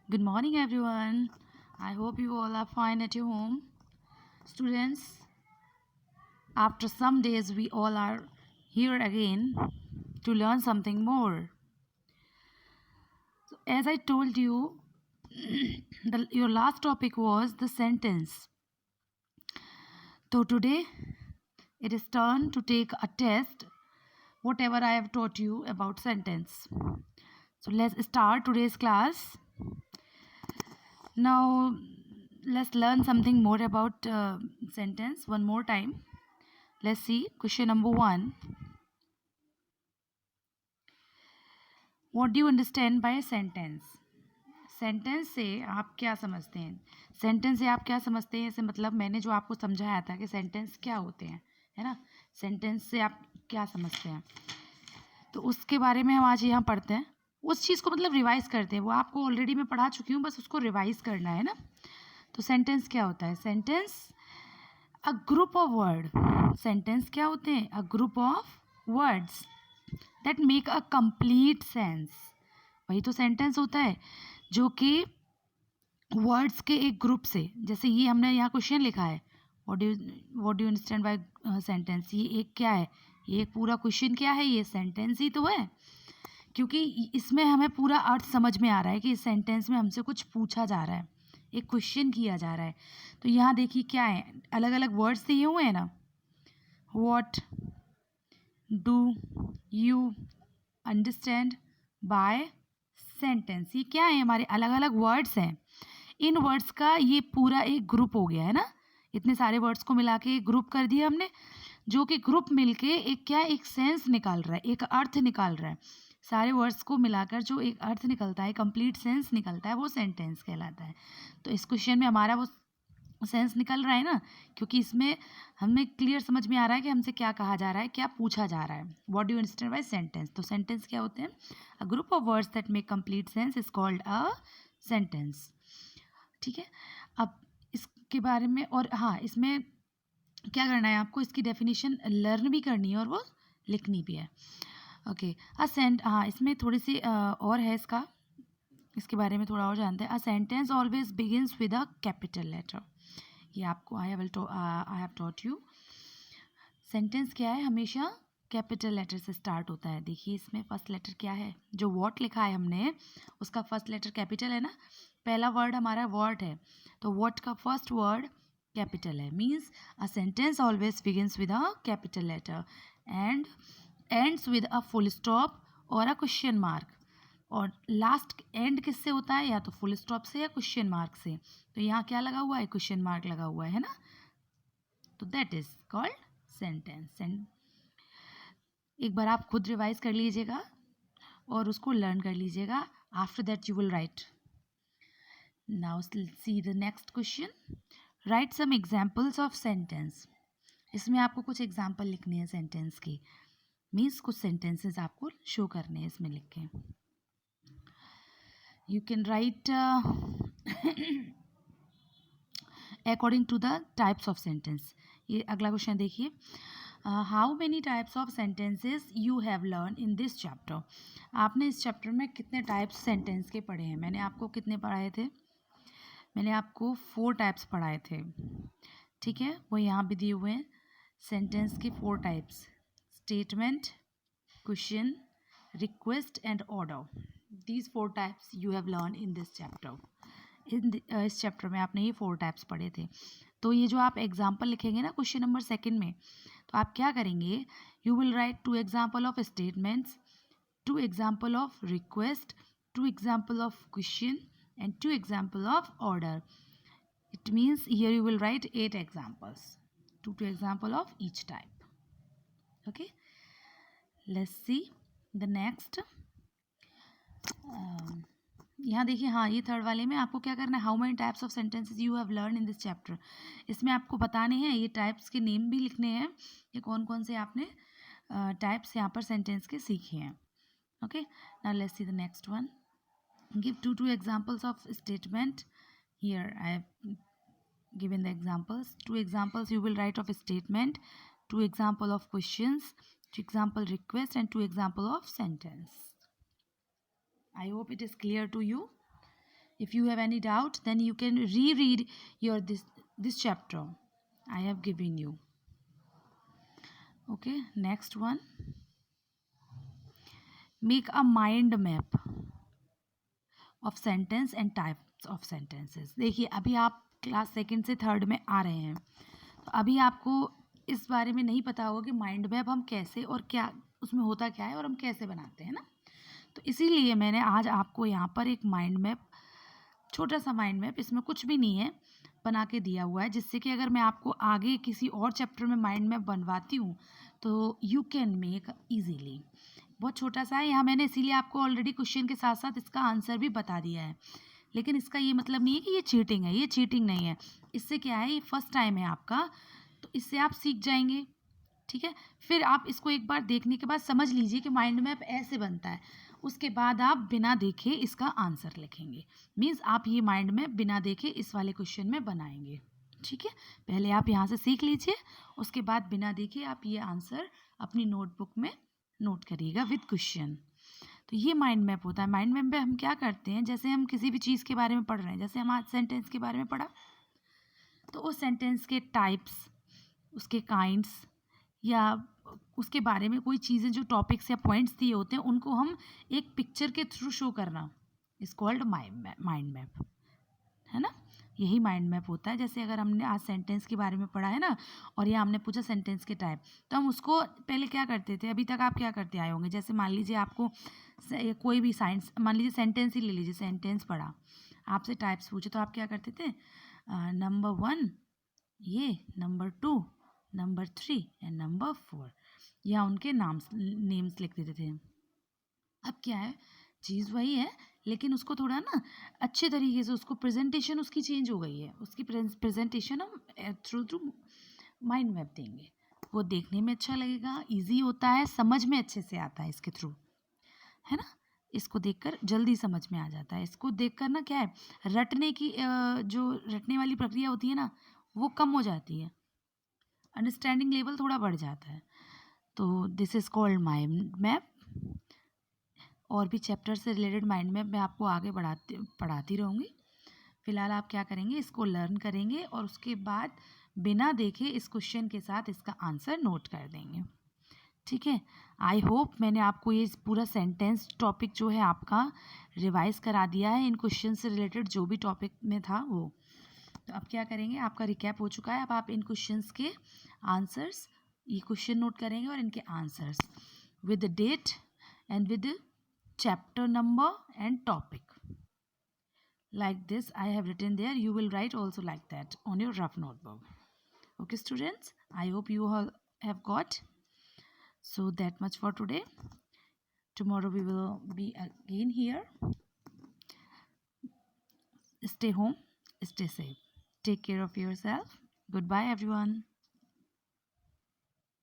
Good morning, everyone. I hope you all are fine at your home. Students, after some days, we all are here again to learn something more. So, as I told you, your last topic was the sentence. So, today it is turn to take a test, whatever I have taught you about sentence. So, let's start today's class. Now, let's learn something more about sentence one more time. Let's see question number 1. What do you understand by sentence? Sentence से आप क्या समझते हैं? Sentence से आप क्या समझते हैं? इसे मतलब मैंने जो आपको समझाया था कि सेंटेंस क्या होते हैं, है ना? सेंटेंस से आप क्या समझते हैं, तो उसके बारे में हम आज यहाँ पढ़ते हैं. उस चीज़ को मतलब रिवाइज करते हैं. वो आपको ऑलरेडी मैं पढ़ा चुकी हूँ, बस उसको रिवाइज करना है ना. तो सेंटेंस क्या होता है? Sentence a group of word. Sentence क्या होते हैं? A group of words that make a complete sense. वही तो सेंटेंस होता है, जो कि वर्ड्स के एक ग्रुप से, जैसे ये हमने यहाँ क्वेश्चन लिखा है, what do understand by sentence. ये एक क्या है? ये एक पूरा क्वेश्चन क्या है? ये सेंटेंस ही तो है, क्योंकि इसमें हमें पूरा अर्थ समझ में आ रहा है कि इस सेंटेंस में हमसे कुछ पूछा जा रहा है, एक क्वेश्चन किया जा रहा है. तो यहाँ देखिए क्या है, अलग अलग वर्ड्स दिए हुए हैं ना. What do you understand by sentence. ये क्या है? हमारे अलग अलग वर्ड्स हैं. इन वर्ड्स का ये पूरा एक ग्रुप हो गया है ना. इतने सारे वर्ड्स को मिला के एक ग्रुप कर दिया हमने, जो कि ग्रुप मिलके एक क्या, एक सेंस निकाल रहा है, एक अर्थ निकाल रहा है. सारे वर्ड्स को मिलाकर जो एक अर्थ निकलता है, कंप्लीट सेंस निकलता है, वो सेंटेंस कहलाता है. तो इस क्वेश्चन में हमारा वो सेंस निकल रहा है ना, क्योंकि इसमें हमें क्लियर समझ में आ रहा है कि हमसे क्या कहा जा रहा है, क्या पूछा जा रहा है. What do you understand by sentence. तो सेंटेंस क्या होते हैं? A group of words that make complete sense is called a sentence. ठीक है. अब इसके बारे में, और हाँ, इसमें क्या करना है आपको, इसकी डेफिनेशन लर्न भी करनी है और वो लिखनी भी है. ओके. हाँ, इसमें थोड़ी सी और है इसके बारे में थोड़ा और जानते हैं. A sentence always begins with a capital letter. ये आपको I have taught you. Sentence क्या है? हमेशा कैपिटल लेटर से स्टार्ट होता है. देखिए इसमें फर्स्ट लेटर क्या है, जो वॉट लिखा है हमने, उसका फर्स्ट लेटर कैपिटल है ना. पहला वर्ड हमारा वॉट है, तो वॉट का फर्स्ट वर्ड कैपिटल है. Means a sentence always begins with a capital letter and ends with a full stop और अ क्वेश्चन मार्क. और लास्ट एंड किससे होता है? या तो फुल स्टॉप से या क्वेश्चन मार्क से. तो यहाँ क्या लगा हुआ है? क्वेश्चन मार्क लगा हुआ है ना. तो दैट इज कॉल्ड सेंटेंस. एक बार आप खुद रिवाइज कर लीजिएगा और उसको लर्न कर लीजिएगा. After that you will write. Now see the next question. Write some examples of sentence. इसमें आपको कुछ एग्जाम्पल लिखने हैं सेंटेंस की. मीन्स कुछ सेंटेंसेस आपको शो करने हैं इसमें लिख के. You can write according to the types of sentence. ये अगला क्वेश्चन देखिए. How many types of sentences you have learn in this chapter. आपने इस चैप्टर में कितने टाइप्स सेंटेंस के पढ़े हैं? मैंने आपको कितने पढ़ाए थे? मैंने आपको 4 टाइप्स पढ़ाए थे. ठीक है, वो यहाँ भी दिए हुए हैं. सेंटेंस के 4 types: statement, question, request and order. These 4 types you have learn in this chapter. इस चैप्टर में आपने ये 4 टाइप्स पढ़े थे. तो ये जो आप एग्जाम्पल लिखेंगे ना क्वेश्चन नंबर 2 में, तो आप क्या करेंगे? You will right 2 example of statements, 2 example of request, 2 example of question and 2 example of order. It means here you will write 8 examples, 2 example of each type. Okay, let's see the next. यहाँ देखिए, हाँ, ये third वाले में आपको क्या करना है? How many types of sentences you have learn in this chapter. इसमें आपको बताने हैं, ये टाइप्स के नेम भी लिखने हैं, ये कौन कौन से आपने टाइप्स यहाँ पर सेंटेंस के सीखे हैं. Okay, now let's see the next one. Give two examples of statement. Here I have given the examples. 2 examples you will write of a statement, 2 example of questions, 2 example request and 2 example of sentence. I hope it is clear to you. If you have any doubt, then you can reread your this chapter I have given you. Okay, next one. Make a mind map of sentence and types of sentences. देखिए अभी आप class second से third में आ रहे हैं, तो अभी आपको इस बारे में नहीं पता होगा कि माइंड मैप हम कैसे और क्या उसमें होता क्या है और हम कैसे बनाते हैं ना। तो इसीलिए मैंने आज आपको यहाँ पर एक माइंड मैप, छोटा सा माइंड मैप, इसमें कुछ भी नहीं है, बना के दिया हुआ है, जिससे कि अगर मैं आपको आगे किसी और चैप्टर में माइंड मैप बनवाती हूँ तो यू कैन मेक ईजीली। बहुत छोटा सा है, यहाँ मैंने इसीलिए आपको ऑलरेडी क्वेश्चन के साथ साथ इसका आंसर भी बता दिया है, लेकिन इसका ये मतलब नहीं है कि ये चीटिंग है, ये चीटिंग नहीं है। इससे क्या है, ये फर्स्ट टाइम है आपका, तो इससे आप सीख जाएंगे। ठीक है, फिर आप इसको एक बार देखने के बाद समझ लीजिए कि माइंड मैप ऐसे बनता है, उसके बाद आप बिना देखे इसका आंसर लिखेंगे। मीन्स आप ये माइंड मैप बिना देखे इस वाले क्वेश्चन में बनाएंगे। ठीक है, पहले आप यहाँ से सीख लीजिए, उसके बाद बिना देखे आप ये आंसर अपनी नोटबुक में नोट करिएगा विद क्वेश्चन। तो ये माइंड मैप होता है। माइंड मैप में हम क्या करते हैं, जैसे हम किसी भी चीज़ के बारे में पढ़ रहे हैं, जैसे हम आज सेंटेंस के बारे में पढ़ा, तो उस सेंटेंस के टाइप्स, उसके काइंड्स, या उसके बारे में कोई चीज़ें जो टॉपिक्स या पॉइंट्स दिए होते हैं, उनको हम एक पिक्चर के थ्रू शो करना इज कॉल्ड माइंड मैप, है ना। यही माइंड मैप होता है। जैसे अगर हमने आज सेंटेंस के बारे में पढ़ा है ना, और ये हमने पूछा सेंटेंस के टाइप, तो हम उसको पहले क्या करते थे, अभी तक आप क्या करते आए होंगे, जैसे मान लीजिए आपको कोई भी साइंस, मान लीजिए सेंटेंस ही ले लीजिए, सेंटेंस पढ़ा, आपसे टाइप्स पूछे, तो आप क्या करते थे, नंबर 1 ये, नंबर 2, नंबर 3 एंड नंबर 4, या उनके नेम्स लिख देते थे। अब क्या है, चीज़ वही है, लेकिन उसको थोड़ा ना अच्छे तरीके से, उसको प्रेजेंटेशन उसकी चेंज हो गई है, उसकी प्रेजेंटेशन हम थ्रू माइंड मैप देंगे, वो देखने में अच्छा लगेगा, इजी होता है, समझ में अच्छे से आता है इसके थ्रू, है ना। इसको देखकर जल्दी समझ में आ जाता है। इसको देखकर ना क्या है, रटने की जो रटने वाली प्रक्रिया होती है ना, वो कम हो जाती है, अंडरस्टैंडिंग लेवल थोड़ा बढ़ जाता है। तो this is called mind map. और भी चैप्टर से रिलेटेड माइंड मैप मैं आपको आगे पढ़ाती रहूँगी। फ़िलहाल आप क्या करेंगे, इसको लर्न करेंगे और उसके बाद बिना देखे इस क्वेश्चन के साथ इसका आंसर नोट कर देंगे। ठीक है, आई होप मैंने आपको ये पूरा सेंटेंस टॉपिक जो है आपका रिवाइज करा दिया है, इन क्वेश्चन से रिलेटेड जो भी टॉपिक में था वो। तो अब क्या करेंगे, आपका रिकैप हो चुका है, अब आप इन क्वेश्चंस के आंसर्स, ये क्वेश्चन नोट करेंगे और इनके answers with date and with chapter number and topic. Like this I have written there, you will write also like that on your rough notebook. Okay students, I hope you all have got. So that much for today. Tomorrow we will be again here. Stay home, stay safe, take care of yourself. Goodbye everyone.